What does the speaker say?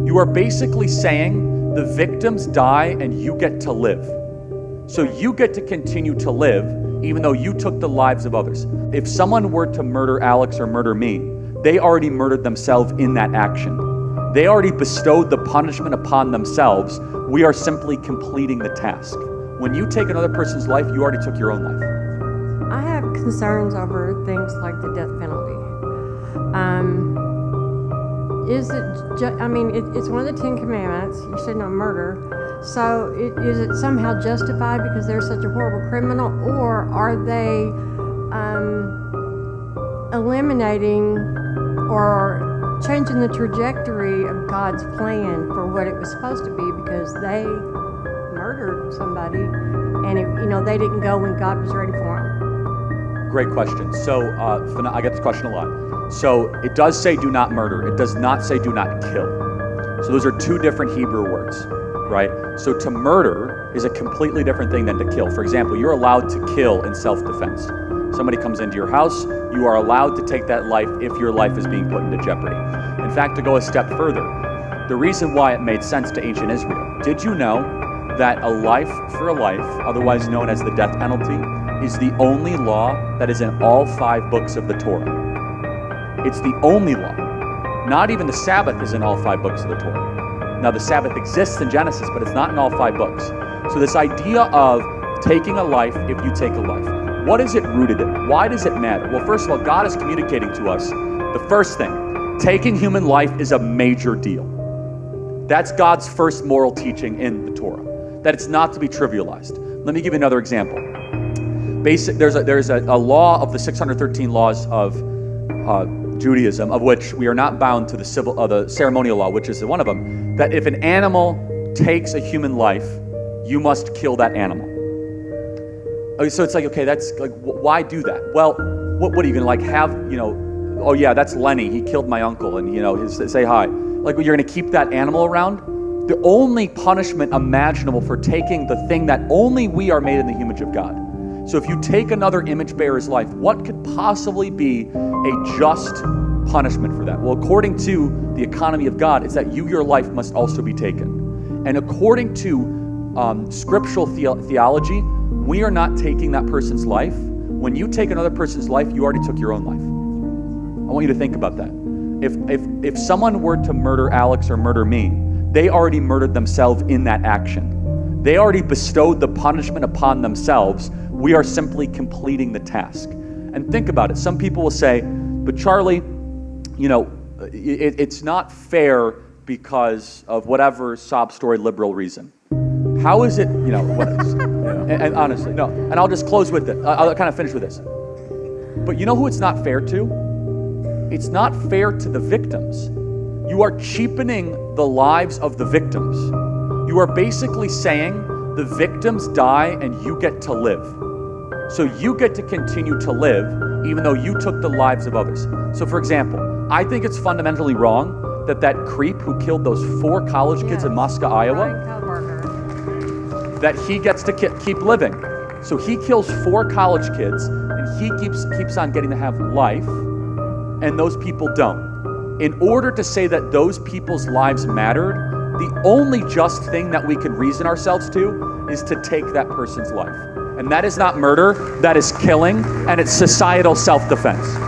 You are basically saying the victims die and you get to live. So you get to continue to live even though you took the lives of others. If someone were to murder Alex or murder me, they already murdered themselves in that action. They already bestowed the punishment upon themselves. We are simply completing the task. When you take another person's life, you already took your own life. I have concerns over things like the death penalty. It's one of the 10 Commandments. You should not murder. So is it somehow justified because they're such a horrible criminal, or are they eliminating or changing the trajectory of God's plan for what it was supposed to be because they murdered somebody and they didn't go when God was ready for them? Great question. So I get this question a lot. So it does say do not murder. It does not say do not kill. So those are two different Hebrew words, right? So to murder is a completely different thing than to kill. For example, you're allowed to kill in self-defense. Somebody comes into your house, you are allowed to take that life if your life is being put into jeopardy. In fact, to go a step further, the reason why it made sense to ancient Israel, did you know that a life for a life, otherwise known as the death penalty, is the only law that is in all 5 books of the Torah? It's the only law. Not even the Sabbath is in all 5 books of the Torah. Now the Sabbath exists in Genesis, but it's not in all 5 books. So this idea of taking a life if you take a life, what is it rooted in? Why does it matter? Well, first of all, God is communicating to us the first thing. Taking human life is a major deal. That's God's first moral teaching in the Torah, that it's not to be trivialized. Let me give you another example. There's a law of the 613 laws of Judaism, of which we are not bound to the ceremonial law, which is one of them, that if an animal takes a human life, you must kill that animal. So it's like, okay, that's like, why do that? Well, what are you gonna have, oh yeah, that's Lenny, he killed my uncle, and say hi. Like, you're gonna keep that animal around? The only punishment imaginable for taking the thing that only we are made in the image of God. So if you take another image bearer's life, what could possibly be a just punishment for that? Well, according to the economy of God, it's that your life must also be taken. And according to scriptural theology, we are not taking that person's life. When you take another person's life, you already took your own life. I want you to think about that. If someone were to murder Alex or murder me, they already murdered themselves in that action. They already bestowed the punishment upon themselves. We are simply completing the task. And think about it. Some people will say, but Charlie, it's not fair because of whatever sob story liberal reason. How is it, what is? And honestly, no. And I'll just close with it. I'll kind of finish with this. But you know who it's not fair to? It's not fair to the victims. You are cheapening the lives of the victims. You are basically saying the victims die and you get to live. So you get to continue to live even though you took the lives of others. So for example, I think it's fundamentally wrong that creep who killed those 4 college kids in Moscow, Iowa, that he gets to keep living. So he kills 4 college kids and he keeps on getting to have life, and those people don't. In order to say that those people's lives mattered, the only just thing that we can reason ourselves to is to take that person's life. And that is not murder, that is killing, and it's societal self-defense.